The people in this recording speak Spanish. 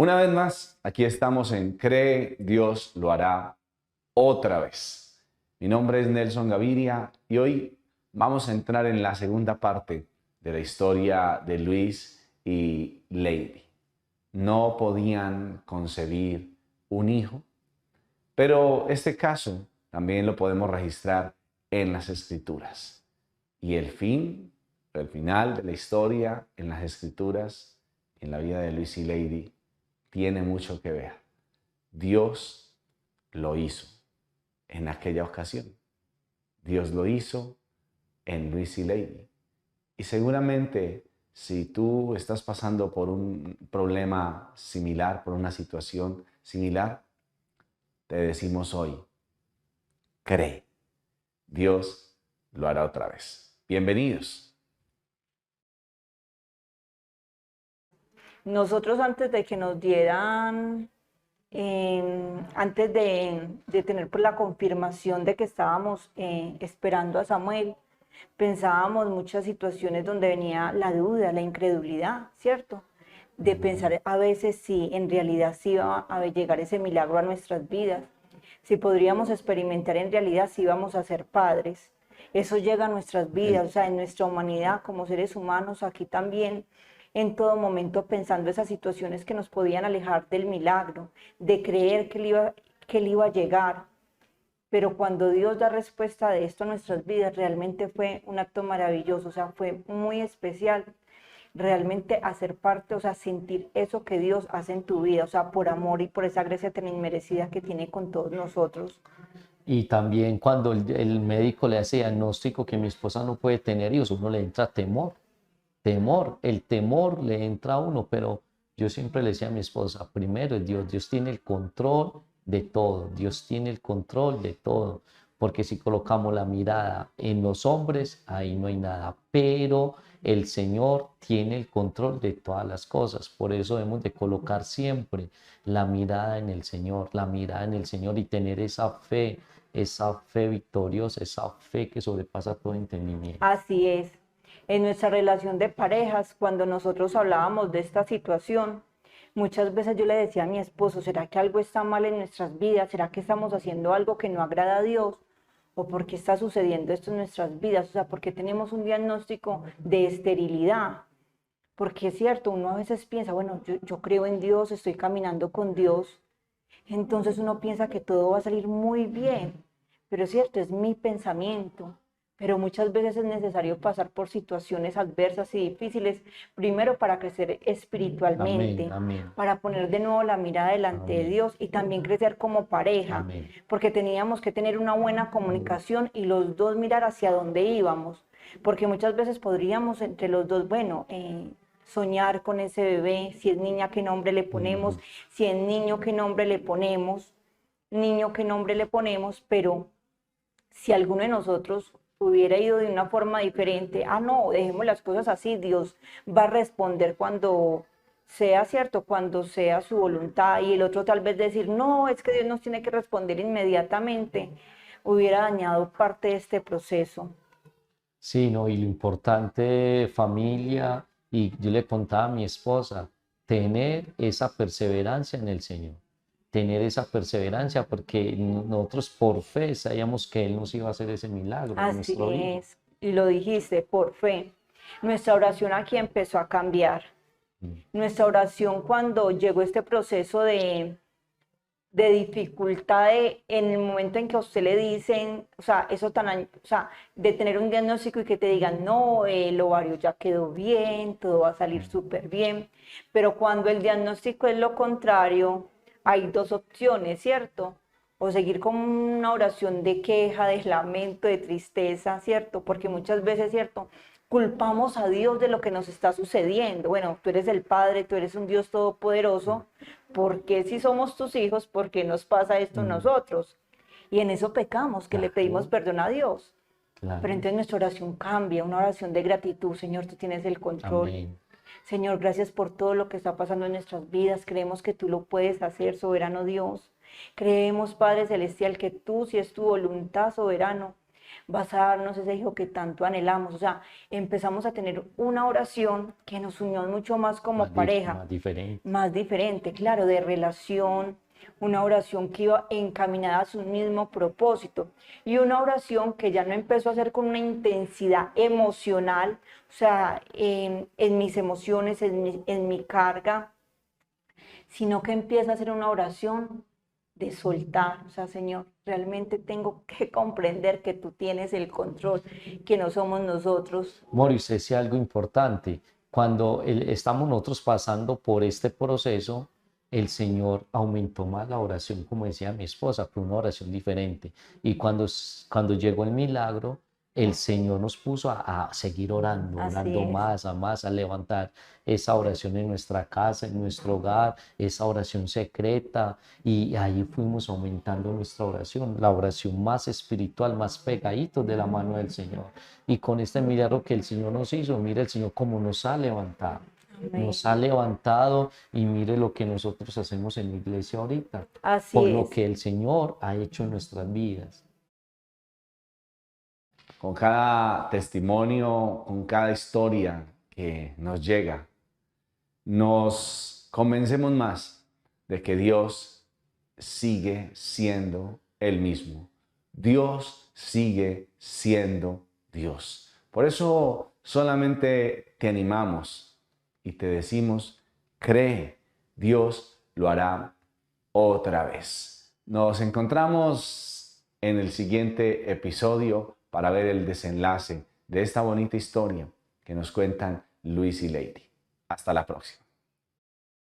Una vez más, aquí estamos en Cree, Dios lo hará otra vez. Mi nombre es Nelson Gaviria y hoy vamos a entrar en la segunda parte de la historia de Luis y Lady. No podían concebir un hijo, pero este caso también lo podemos registrar en las Escrituras. Y el final de la historia en las Escrituras, en la vida de Luis y Lady, tiene mucho que ver. Dios lo hizo en aquella ocasión. Dios lo hizo en Luis y Lady. Y seguramente si tú estás pasando por un problema similar, por una situación similar, te decimos hoy, cree, Dios lo hará otra vez. Bienvenidos. Nosotros antes de que nos dieran, antes de tener pues, la confirmación de que estábamos esperando a Samuel, pensábamos muchas situaciones donde venía la duda, la incredulidad, ¿cierto? De pensar a veces si en realidad sí iba a llegar ese milagro a nuestras vidas, si podríamos experimentar en realidad si íbamos a ser padres. Eso llega a nuestras vidas, o sea, en nuestra humanidad como seres humanos, aquí también, en todo momento pensando esas situaciones que nos podían alejar del milagro, de creer que él iba a llegar. Pero cuando Dios da respuesta de esto a nuestras vidas, realmente fue un acto maravilloso, o sea, fue muy especial realmente hacer parte, o sea, sentir eso que Dios hace en tu vida, o sea, por amor y por esa gracia tan inmerecida que tiene con todos nosotros. Y también cuando el médico le hace diagnóstico que mi esposa no puede tener hijos, uno le entra temor, el temor le entra a uno, pero yo siempre le decía a mi esposa, primero es Dios, Dios tiene el control de todo, Dios tiene el control de todo, porque si colocamos la mirada en los hombres, ahí no hay nada, pero el Señor tiene el control de todas las cosas, por eso debemos de colocar siempre la mirada en el Señor, la mirada en el Señor y tener esa fe victoriosa, esa fe que sobrepasa todo entendimiento. Así es. En nuestra relación de parejas, cuando nosotros hablábamos de esta situación, muchas veces yo le decía a mi esposo, ¿será que algo está mal en nuestras vidas? ¿Será que estamos haciendo algo que no agrada a Dios? ¿O por qué está sucediendo esto en nuestras vidas? O sea, ¿por qué tenemos un diagnóstico de esterilidad? Porque es cierto, uno a veces piensa, bueno, yo creo en Dios, estoy caminando con Dios, entonces uno piensa que todo va a salir muy bien, pero es cierto, es mi pensamiento. Pero muchas veces es necesario pasar por situaciones adversas y difíciles, primero para crecer Amén, espiritualmente, amén, para poner de nuevo la mirada delante de amén, Dios y también crecer como pareja, amén. porque teníamos que tener una buena comunicación y los dos mirar hacia dónde íbamos, porque muchas veces podríamos entre los dos, bueno, soñar con ese bebé, si es niña, qué nombre le ponemos, si es niño, qué nombre le ponemos, niño, qué nombre le ponemos, pero si alguno de nosotros hubiera ido de una forma diferente, no, dejemos las cosas así, Dios va a responder cuando sea cierto, cuando sea su voluntad, y el otro tal vez decir, no, es que Dios nos tiene que responder inmediatamente, hubiera dañado parte de este proceso. Sí, no, y lo importante, familia, y yo le contaba a mi esposa, tener esa perseverancia en el Señor, tener esa perseverancia, porque nosotros por fe sabíamos que Él nos iba a hacer ese milagro en Así nuestro hijo. es, y lo dijiste, por fe. Nuestra oración aquí empezó a cambiar. Mm. Nuestra oración cuando llegó este proceso de dificultad en el momento en que a usted le dicen, o sea, eso tan, o sea, de tener un diagnóstico y que te digan, no, el ovario ya quedó bien, todo va a salir súper bien, pero cuando el diagnóstico es lo contrario, hay dos opciones, ¿cierto? O seguir con una oración de queja, de lamento, de tristeza, ¿cierto? Porque muchas veces, ¿cierto? Culpamos a Dios de lo que nos está sucediendo. Bueno, tú eres el Padre, tú eres un Dios todopoderoso, ¿por qué si somos tus hijos, por qué nos pasa esto a Mm. nosotros? Y en eso pecamos, que le pedimos Claro, perdón a Dios. Pero claro, entonces nuestra oración cambia, una oración de gratitud. Señor, tú tienes el control. amén, Señor, gracias por todo lo que está pasando en nuestras vidas. Creemos que tú lo puedes hacer, soberano Dios. Creemos, Padre Celestial, que tú, si es tu voluntad, soberano, vas a darnos ese hijo que tanto anhelamos. O sea, empezamos a tener una oración que nos unió mucho más como pareja, más diferente, claro, de relación, una oración que iba encaminada a su mismo propósito y una oración que ya no empezó a hacer con una intensidad emocional, o sea, en mis emociones, en mi carga, sino que empieza a ser una oración de soltar. O sea, Señor, realmente tengo que comprender que tú tienes el control, que no somos nosotros. Moris, decía algo importante. Cuando estamos nosotros pasando por este proceso, el Señor aumentó más la oración, como decía mi esposa, fue una oración diferente. Y cuando llegó el milagro, el Señor nos puso a seguir orando, orando más, a levantar esa oración en nuestra casa, en nuestro hogar, esa oración secreta, y ahí fuimos aumentando nuestra oración, la oración más espiritual, más pegadito de la mano del Señor. Y con este milagro que el Señor nos hizo, mire el Señor cómo nos ha levantado. Amén. Nos ha levantado y mire lo que nosotros hacemos en la iglesia ahorita, por lo que el Señor ha hecho en nuestras vidas. Con cada testimonio, con cada historia que nos llega, nos convencemos más de que Dios sigue siendo el mismo. Dios sigue siendo Dios. Por eso solamente te animamos y te decimos, cree, Dios lo hará otra vez. Nos encontramos en el siguiente episodio para ver el desenlace de esta bonita historia que nos cuentan Luis y Lady. Hasta la próxima.